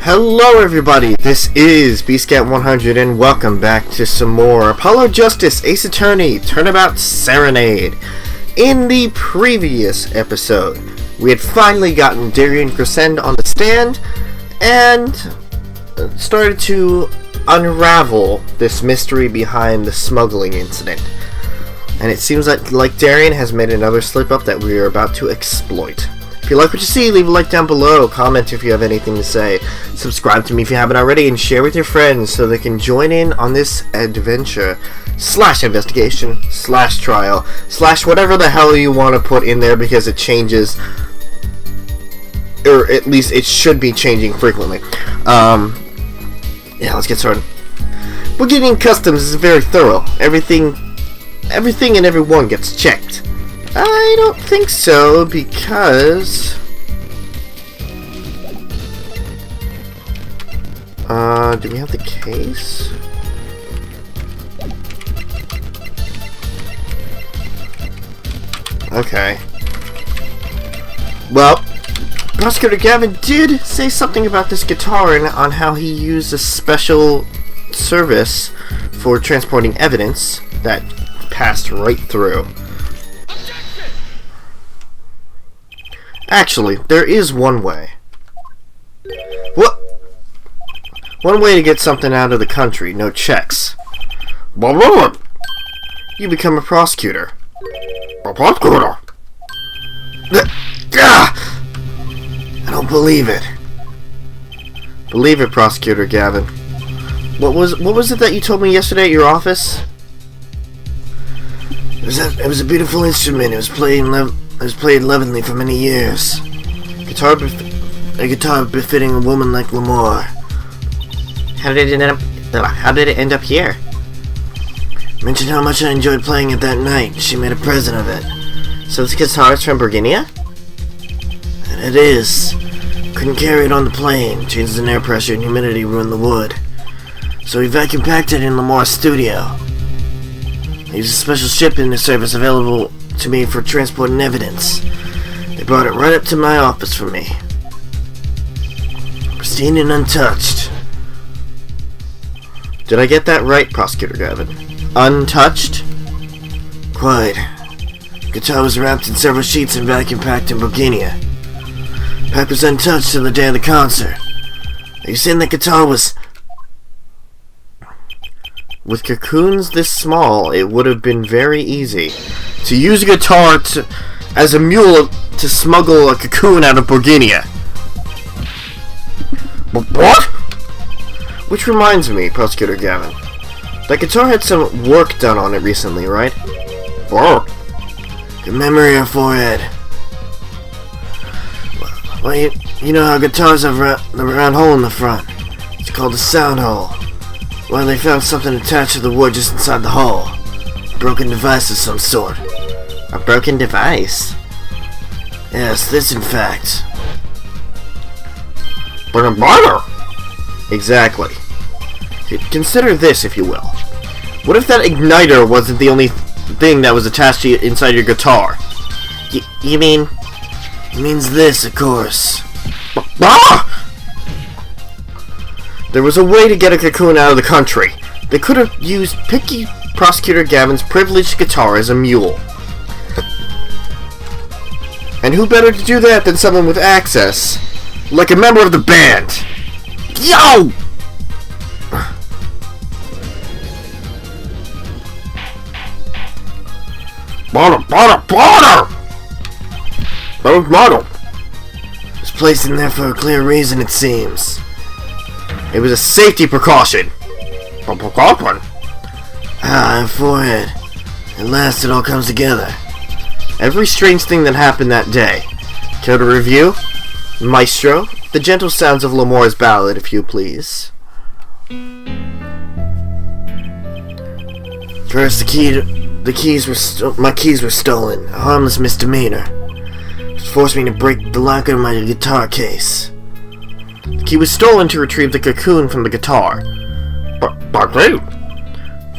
Hello everybody, this is BScat100 and welcome back to some more Apollo Justice Ace Attorney Turnabout Serenade. In the previous episode, we had finally gotten Darian Crescend on the stand and started to unravel this mystery behind the smuggling incident. And it seems like Darian has made another slip-up that we are about to exploit. If you like what you see, leave a like down below, comment if you have anything to say, subscribe to me if you haven't already, and share with your friends so they can join in on this adventure, / investigation, / trial, / whatever the hell you want to put in there because it changes, or at least it should be changing frequently. Yeah, let's get started. Beginning customs is very thorough. Everything and everyone gets checked. I don't think so, because... do we have the case? Okay. Well, Prosecutor Gavin did say something about this guitar and on how he used a special service for transporting evidence that passed right through. Actually, there is one way. What? One way to get something out of the country, no checks. You become a prosecutor. A prosecutor? I don't believe it. Believe it, Prosecutor Gavin. What was it that you told me yesterday at your office? It was a beautiful instrument. It was played lovingly for many years. A guitar befitting a woman like Lamore. How did it end up here? Mentioned how much I enjoyed playing it that night. She made a present of it. So this guitar is from Virginia? And it is. Couldn't carry it on the plane. Changes in air pressure and humidity ruined the wood. So we vacuum packed it in Lamore's studio. I used a special shipping service available to me for transporting evidence. They brought it right up to my office for me. Pristine and untouched. Did I get that right, Prosecutor Gavin? Untouched? Quite. The guitar was wrapped in several sheets and vacuum packed in Bohemia. Pack was untouched till the day of the concert. Are you saying that guitar was... With cocoons this small, it would have been very easy to use a guitar as a mule to smuggle a cocoon out of Bohemia. What? Which reminds me, Prosecutor Gavin, that guitar had some work done on it recently, right? Work? Good memory, or forehead. Well, you know how guitars have the round hole in the front. It's called a sound hole. Well, they found something attached to the wood just inside the hole. A broken device of some sort. A broken device? Yes, this in fact. But a murder? Exactly. Consider this, if you will. What if that igniter wasn't the only thing that was attached to inside your guitar? You mean? It means this, of course. There was a way to get a cocoon out of the country. They could have used picky Prosecutor Gavin's privileged guitar as a mule. And who better to do that than someone with access? Like a member of the band. Yo! Model! It was placed in there for a clear reason, it seems. It was a safety precaution. Ah, forehead. At last it all comes together. Every strange thing that happened that day. Care to review? Maestro, the gentle sounds of Lamore's ballad, if you please. First, my keys were stolen. A harmless misdemeanor. It forced me to break the lock of my guitar case. The key was stolen to retrieve the cocoon from the guitar.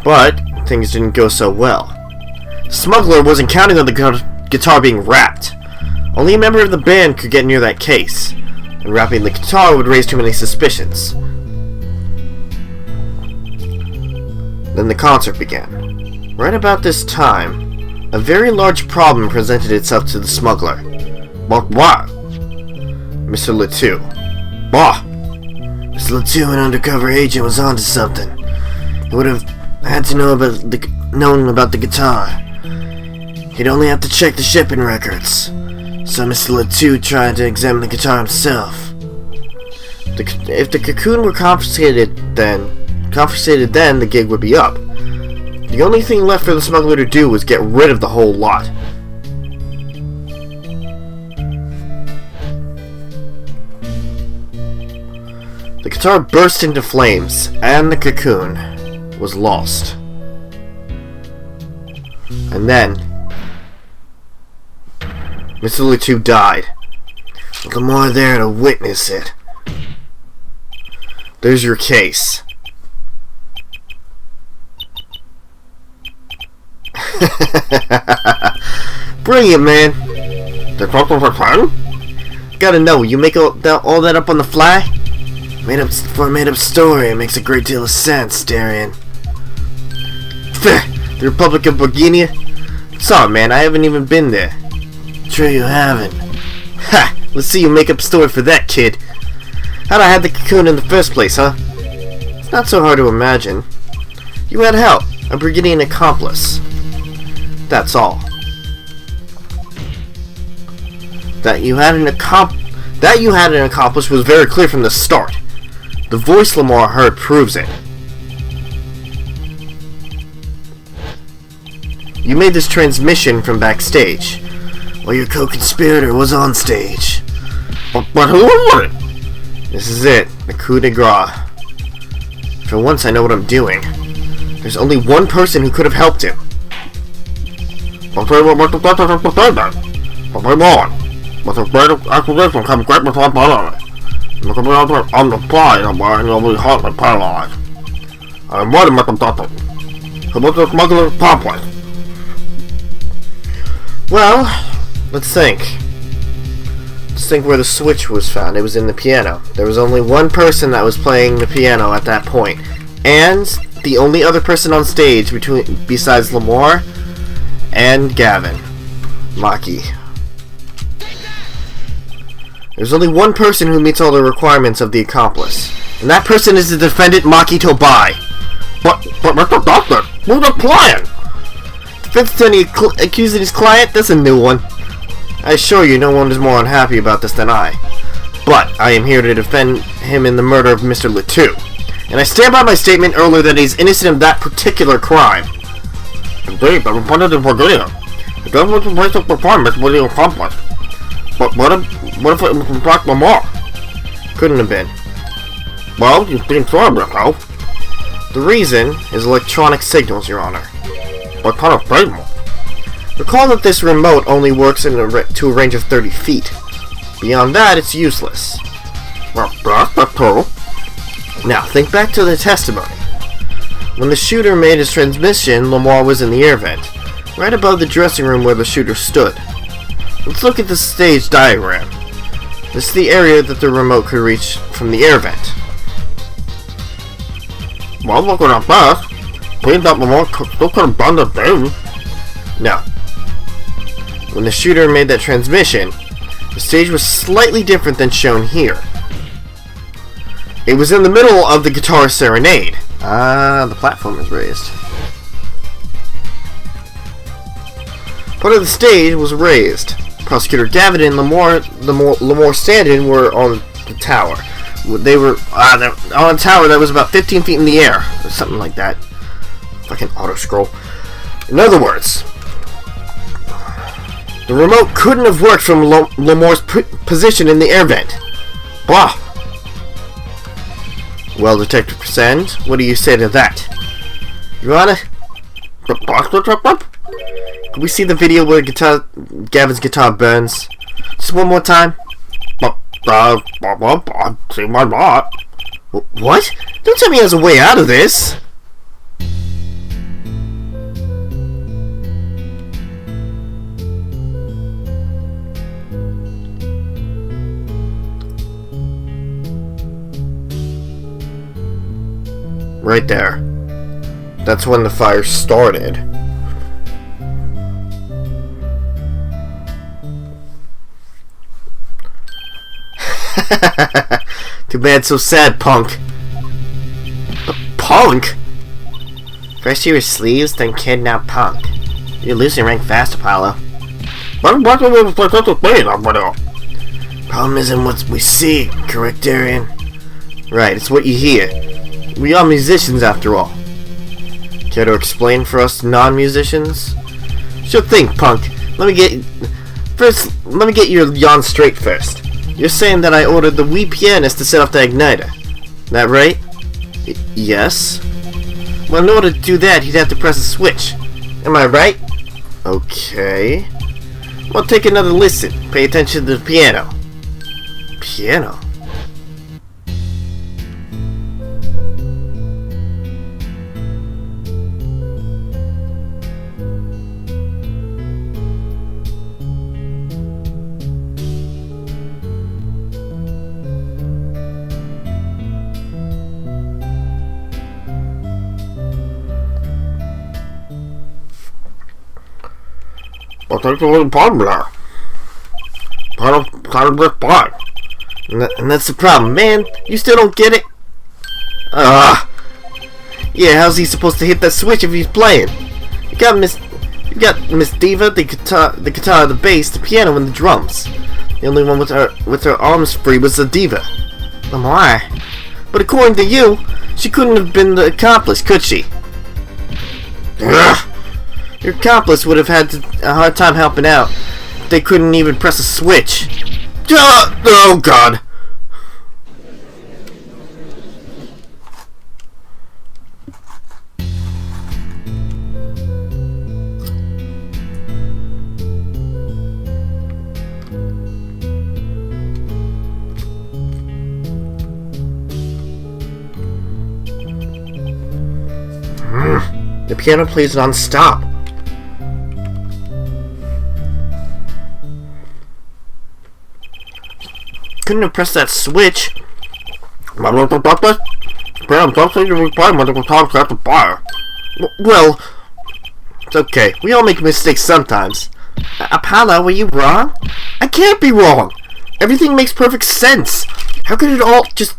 But things didn't go so well. The smuggler wasn't counting on the guitar being wrapped. Only a member of the band could get near that case. and wrapping the guitar would raise too many suspicions. Then the concert began. Right about this time, a very large problem presented itself to the smuggler. What? Mr. Letou. Bah! Mr. Letou, an undercover agent, was onto something. He would have had to known about the guitar. He'd only have to check the shipping records. So Mr. Letou tried to examine the guitar himself. If the cocoon were confiscated then the gig would be up. The only thing left for the smuggler to do was get rid of the whole lot. The guitar burst into flames, and the cocoon was lost. And then Mr. Letou died, with Lamar there to witness it. There's your case. Brilliant, man. Gotta know, you make all that up on the fly? For a made-up story, it makes a great deal of sense, Darian. The Republic of Bohemia? Sorry, man, I haven't even been there. True, you haven't. Ha! Let's see you make up a story for that, kid. How'd I have the cocoon in the first place, huh? It's not so hard to imagine. You had help, a Burgundian accomplice. That's all. That you had an accomplice was very clear from the start. The voice Lamar heard proves it. You made this transmission from backstage, while your co-conspirator was on stage. But who was it? This is it, the coup de grace. For once I know what I'm doing. There's only one person who could have helped him. On the fly, and will be hotly paralyzed. I'm ready to make them talk. About the smuggler's pathway. Well, let's think. Let's think where the switch was found. It was in the piano. There was only one person that was playing the piano at that point. And the only other person on stage besides Lamar and Gavin. Maki. There's only one person who meets all the requirements of the accomplice. And that person is the defendant, Maki Tobai. But Mr. Doctor, who's the client? Defense attorney accusing his client? That's a new one. I assure you, no one is more unhappy about this than I. But I am here to defend him in the murder of Mr. Letou. And I stand by my statement earlier that he's innocent of that particular crime. Indeed, but we put it in Virginia. The government's place of performance was the accomplice. But what if it was in fact Lamar? Couldn't have been. Well, you've been sure of yourself. The reason is electronic signals, Your Honor. What kind of signal? Recall that this remote only works to a range of 30 feet. Beyond that, it's useless. Well, that's true. Now, think back to the testimony. When the shooter made his transmission, Lamar was in the air vent, right above the dressing room where the shooter stood. Let's look at the stage diagram. This is the area that the remote could reach from the air vent. Well, looking at this, please that Lamar still could have done the thing. No. When the shooter made that transmission, the stage was slightly different than shown here. It was in the middle of the guitar serenade. The platform is raised. Part of the stage was raised. Prosecutor Gavin and Lamar Stanton were on the tower. They were on a tower that was about 15 feet in the air, or something like that. Fucking auto scroll. In other words, the remote couldn't have worked from Lamar's position in the air vent. Blah. Well, Detective Percent, what do you say to that? Your Honor? Can we see the video where Gavin's guitar burns? Just one more time? See why not? What? Don't tell me there's a way out of this! Right there. That's when the fire started. Too bad, so sad, punk. Punk? First you were sleeves, then kidnap punk. You're losing rank fast, Apollo. Problem isn't what we see, correct, Darian? Right, it's what you hear. We are musicians, after all. Care to explain for us non-musicians? Sure thing, punk. Let me get your yarn straight first. You're saying that I ordered the Wii pianist to set off the igniter. That right? Yes. Well, in order to do that, he'd have to press a switch. Am I right? Okay. Well, take another listen. Pay attention to the piano. Piano? And that's the problem, man. You still don't get it? Yeah, how's he supposed to hit that switch if he's playing? You got Miss Diva, the guitar, the bass, the piano, and the drums. The only one with her arms free was the Diva. Oh my. But according to you, she couldn't have been the accomplice, could she? Ugh. Your accomplice would have had a hard time helping out. They couldn't even press a switch. Oh God. The piano plays non-stop. Couldn't have pressed that switch. Well, it's okay. We all make mistakes sometimes. Apollo, were you wrong? I can't be wrong. Everything makes perfect sense. How could it all just...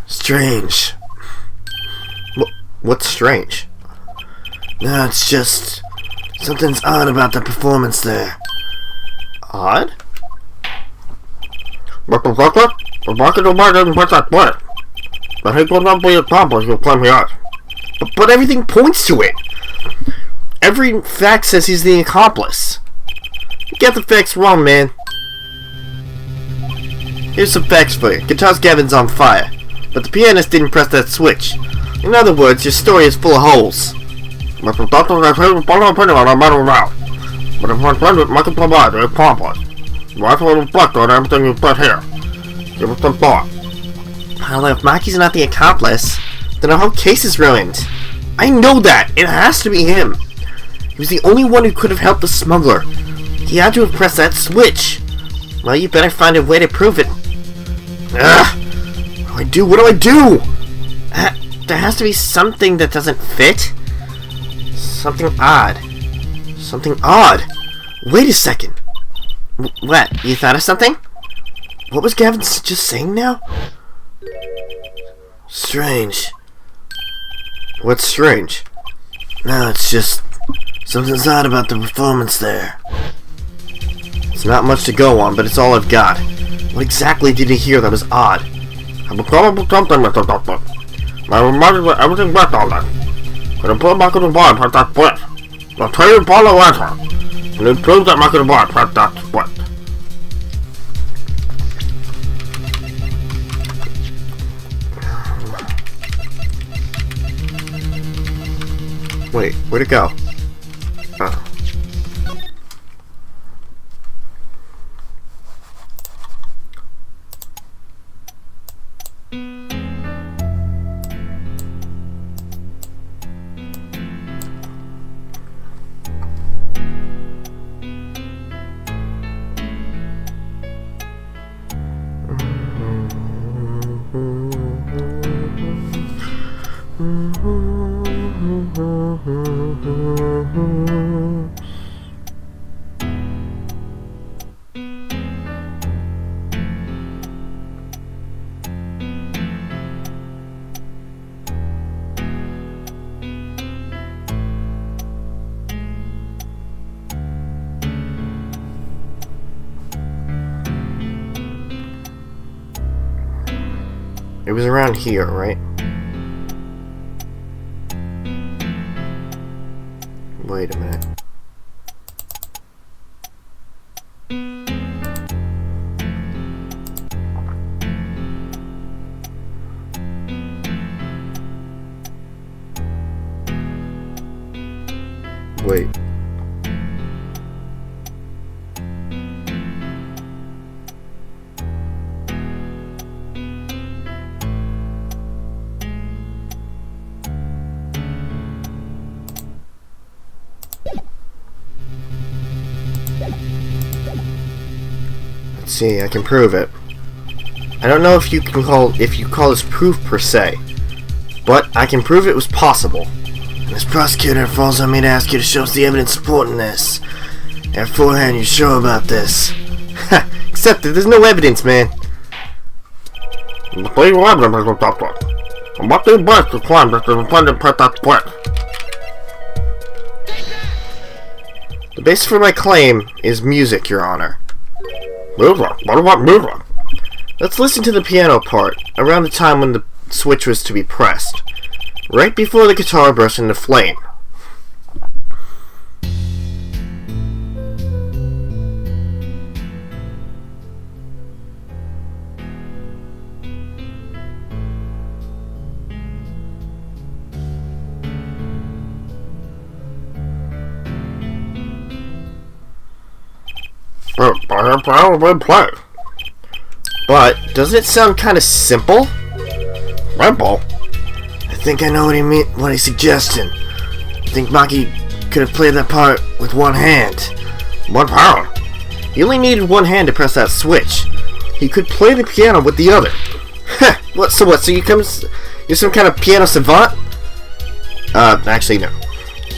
Strange. What's strange? No, it's just... something's odd about the performance there. Odd? But everything points to it. Every fact says he's the accomplice. You get the facts wrong, man. Here's some facts for you. Guitar's Gavin's on fire, but the pianist didn't press that switch. In other words, your story is full of holes. Reflect on everything you put here. Give it some thought. Well, if Maki's not the accomplice, then our whole case is ruined. I know that! It has to be him! He was the only one who could have helped the smuggler. He had to have pressed that switch. Well, you better find a way to prove it. Ugh! What do I do? There has to be something that doesn't fit. Something odd. Something odd. Wait a second. What? You thought of something? What was Gavin just saying now? Strange. What's strange? No, it's just... something's odd about the performance there. It's not much to go on, but it's all I've got. What exactly did he hear that was odd? I'm probably something, Mr. Doctor. I reminded me everything back on that. When I put back in the bar, press that switch. I'll tell you Paulo answer. And it proves that back in the bar, press that switch. Wait, where'd it go? Oh. It was around here, right? Wait a minute. Wait. Let's see, I can prove it. I don't know if you call this proof per se, but I can prove it was possible. This prosecutor falls on me to ask you to show us the evidence supporting this. Beforehand, you sure about this? Ha! Except that there's no evidence, man. The basis for my claim is music, Your Honor. What about music? Let's listen to the piano part, around the time when the switch was to be pressed. Right before the guitar burst into flame. But doesn't it sound kind of simple? Simple? I think I know what he's suggesting. I think Maki could have played that part with one hand. 1 pound? He only needed one hand to press that switch. He could play the piano with the other. Heh, what? So you're some kind of piano savant? Actually no.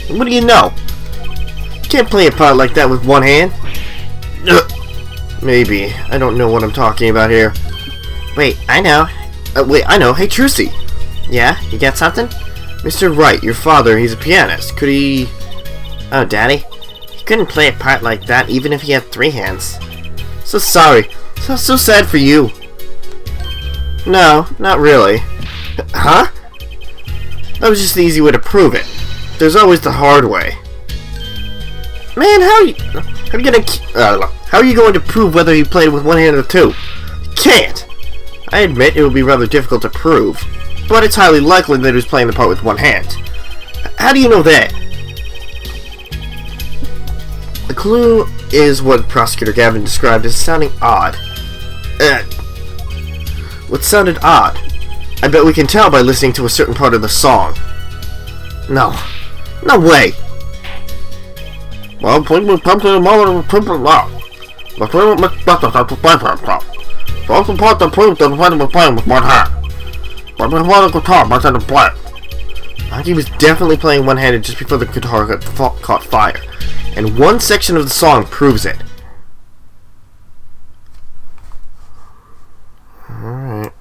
What do you know? You can't play a part like that with one hand. Maybe. I don't know what I'm talking about here. Wait, I know. I know. Hey, Trucy. Yeah? You got something? Mr. Wright, your father, he's a pianist. Could he... Oh, Daddy? He couldn't play a part like that even if he had 3 hands. So sorry. So sad for you. No, not really. Huh? That was just the easy way to prove it. There's always the hard way. Man, how are you going to prove whether he played with one hand or 2? You can't! I admit it would be rather difficult to prove, but it's highly likely that he was playing the part with one hand. How do you know that? The clue is what Prosecutor Gavin described as sounding odd. What sounded odd? I bet we can tell by listening to a certain part of the song. No. No way! Well, please come to the moment of simple law. The claimant makes better to play for himself. So it's important to prove that the defendant was playing with one hand. But before the guitar burst into flame. Maki was definitely playing one-handed just before the guitar caught fire. And one section of the song proves it. Alright.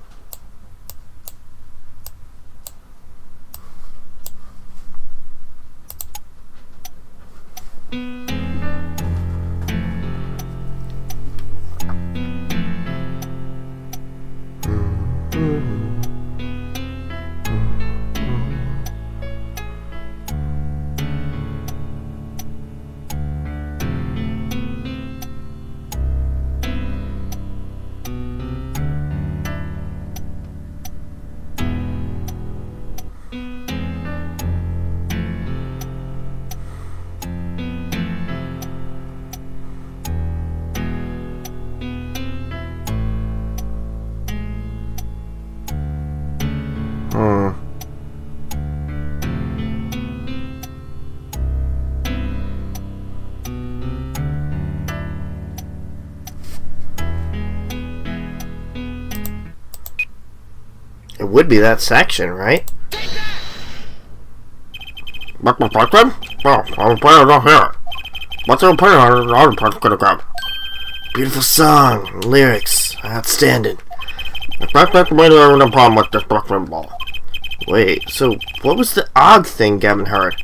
It would be that section, right? But the section? Well, I'm playing it here. What's the opinion on the other parts could have got? Beautiful song, lyrics, outstanding. That's the way to have no problem with this Brooklyn ball. Wait, so what was the odd thing Gavin heard?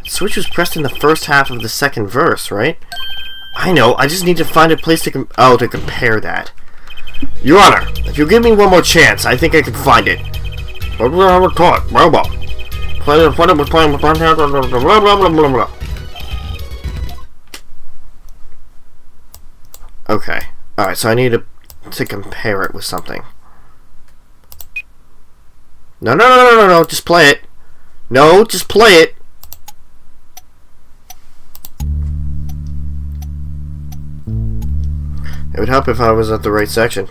The switch was pressed in the first half of the second verse, right? I know, I just need to find a place to compare that. Your Honor, if you give me one more chance, I think I can find it. Okay. Alright, so I need to compare it with something. No, just play it. No, just play it. It would help if I was at the right section.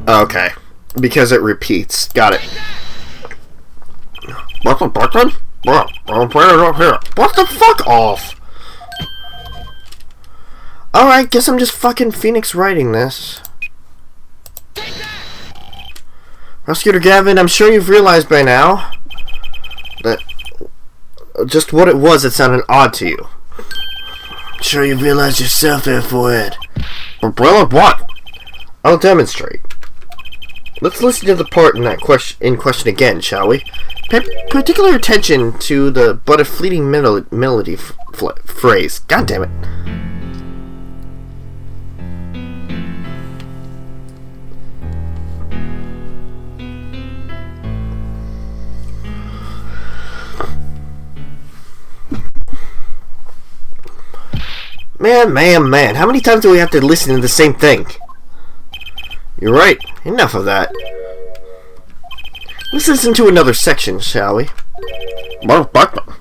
Okay, because it repeats. Got it. What's the button? Well, I'll play it up here. What the fuck off? Alright, guess I'm just fucking Phoenix writing this. Prosecutor Gavin, I'm sure you've realized by now that just what it was that sounded odd to you. I'm sure you've realized yourself there, Forehead. Umbrella what? I'll demonstrate. Let's listen to the part in question again, shall we? Pay particular attention to the but a fleeting melody phrase. God damn it. Man, how many times do we have to listen to the same thing? You're right, enough of that. Let's listen to another section, shall we? The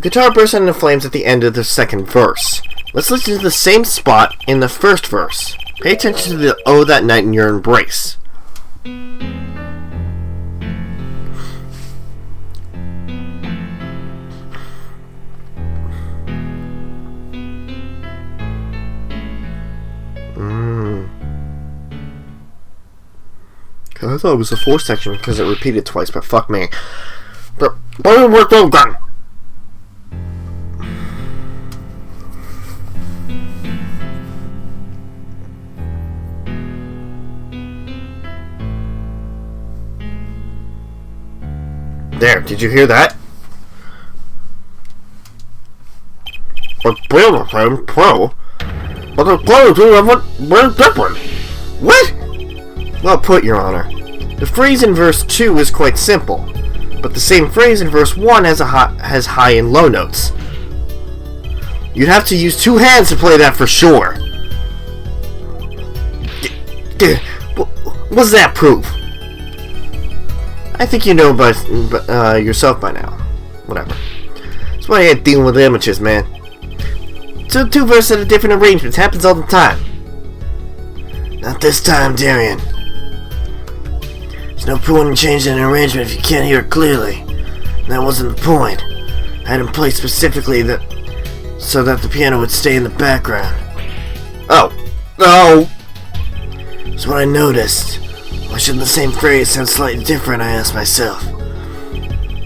guitar bursts into flames at the end of the second verse. Let's listen to the same spot in the first verse. Pay attention to the "Oh, that night in your embrace." I thought it was the fourth section because it repeated twice, but fuck me. But where was the gun? There, did you hear that? But the same pro. But the clothes were different. What? Well put, Your Honor. The phrase in verse 2 is quite simple, but the same phrase in verse 1 has high and low notes. You'd have to use two hands to play that for sure. What's that proof? I think you know by yourself by now. Whatever. That's why I ain't dealing with amateurs, man. So two verses at different arrangements happens all the time. Not this time, Darian. There's no point in changing an arrangement if you can't hear it clearly. And that wasn't the point. I had him play specifically so that the piano would stay in the background. Oh. That's what I noticed. Why shouldn't the same phrase sound slightly different, I asked myself.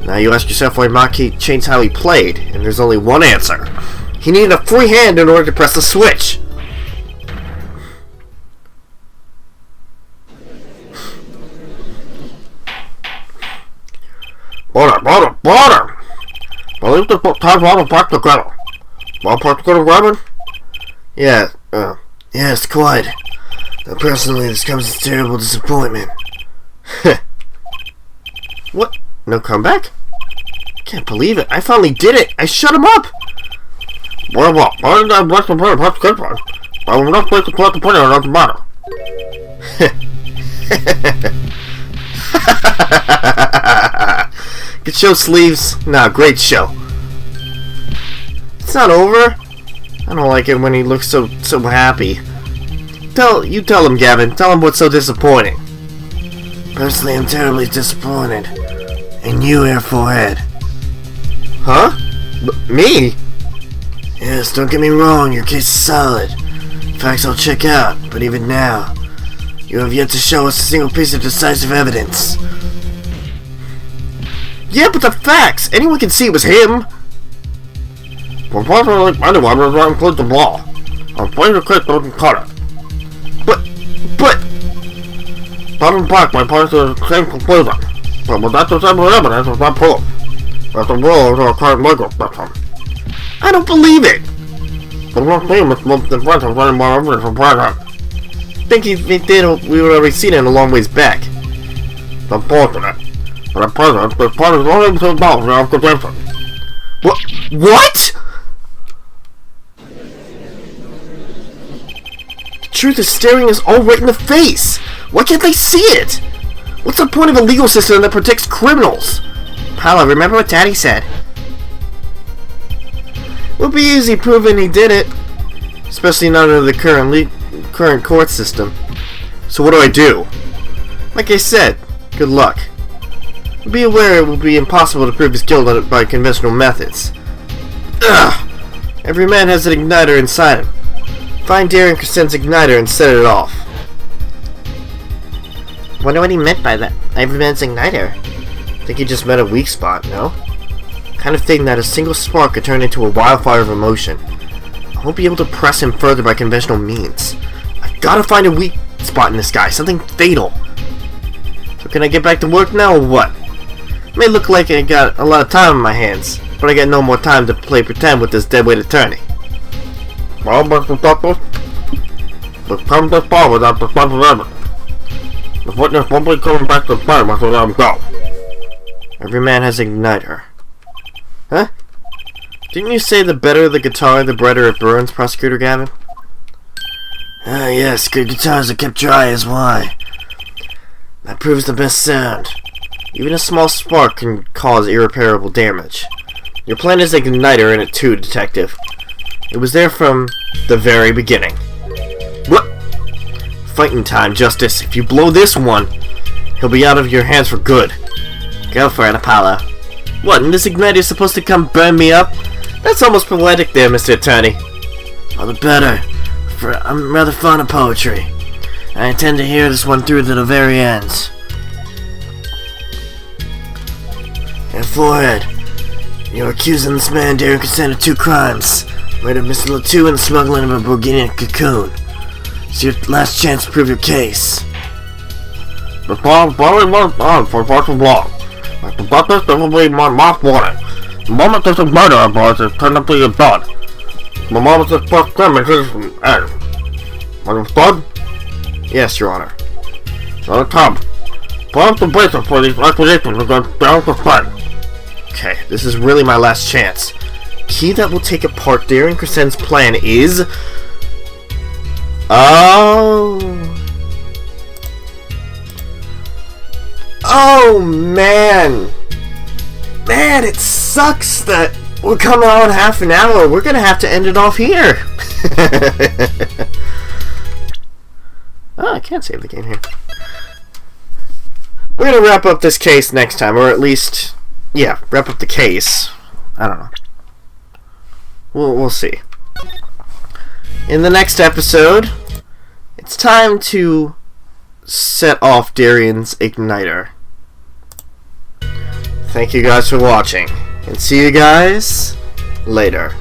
Now you ask yourself why Maki changed how he played, and there's only one answer. He needed a free hand in order to press the switch. Water! Believe the time water back together. One part together, Robin? Yeah, yes, quite. Now, personally, this comes as a terrible disappointment. What? No comeback? Can't believe it. I finally did it. I shut him up. Well, I didn't like the player, that's good one. I will not play the player, it doesn't matter. Good show, Sleeves. Nah, great show. It's not over. I don't like it when he looks so happy. Tell him, Gavin. Tell him what's so disappointing. Personally, I'm terribly disappointed. And you, Air Forehead. Huh? Me? Yes, don't get me wrong, your case is solid. Facts I'll check out, but even now, you have yet to show us a single piece of decisive evidence. Yeah, but the facts! Anyone can see it was him! Unfortunately, anyone will not include the law. I'm afraid the case doesn't cut it. But... Bottom back my point to the same conclusion. But without the same evidence, it's not proof. That's the rule of our current legal system. I don't believe it! But it doesn't seem it's most different any more evidence from present. I think he did, we would already seen it a long ways back. It's unfortunate. But at present, this part is only to involve the accusation. What? The truth is staring us all right in the face! Why can't they see it? What's the point of a legal system that protects criminals? Paula, remember what Daddy said. It would be easy proving he did it. Especially not under the current court system. So what do I do? Like I said, good luck. Be aware it will be impossible to prove his guilt by conventional methods. Ugh! Every man has an igniter inside him. Find Darren Crescent's igniter and set it off. Wonder what he meant by that. Every man's igniter. I think he just meant a weak spot, no? Kind of thing that a single spark could turn into a wildfire of emotion. I won't be able to press him further by conventional means. I've got to find a weak spot in this guy, something fatal. So can I get back to work now or what? It may look like I got a lot of time on my hands, but I got no more time to play pretend with this deadweight attorney. Well, Mr. Douglas, we've come this far without the special evidence. The witness won't be coming back to play once we let him go. Every man has an igniter. Huh? Didn't you say the better the guitar, the brighter it burns, Prosecutor Gavin? Ah, yes, good guitars are kept dry is why. That proves the best sound. Even a small spark can cause irreparable damage. Your plan is an igniter in it too, Detective. It was there from the very beginning. What? Fighting time, Justice. If you blow this one, he'll be out of your hands for good. Go for it, Apollo. What, and this igniter is supposed to come burn me up? That's almost poetic there, Mr. Attorney. All the better. I'm rather fond of poetry. I intend to hear this one through to the very end. And forehead. You're accusing this man, Darren Crescent, of 2 crimes. Murder of Mr. Latou and smuggling of a Borginian cocoon. It's your last chance to prove your case. The trial very much on for force of law. Mr. Douglas, this will be my last warning. The moment this is murder, boys, is turned up to your blood. The moment this first crime is end. Understood? Yes, Your Honor. So come. Put the basis for these accusations against Darren Crescent. Okay, this is really my last chance. Key that will take apart Darren Crescent's plan is... Oh, man. Man, it sucks that we're coming on half an hour. We're gonna have to end it off here. Oh, I can't save the game here. We're gonna wrap up this case next time, or at least, yeah, wrap up the case. I don't know. We'll see. In the next episode, it's time to set off Darian's igniter. Thank you guys for watching, and see you guys later.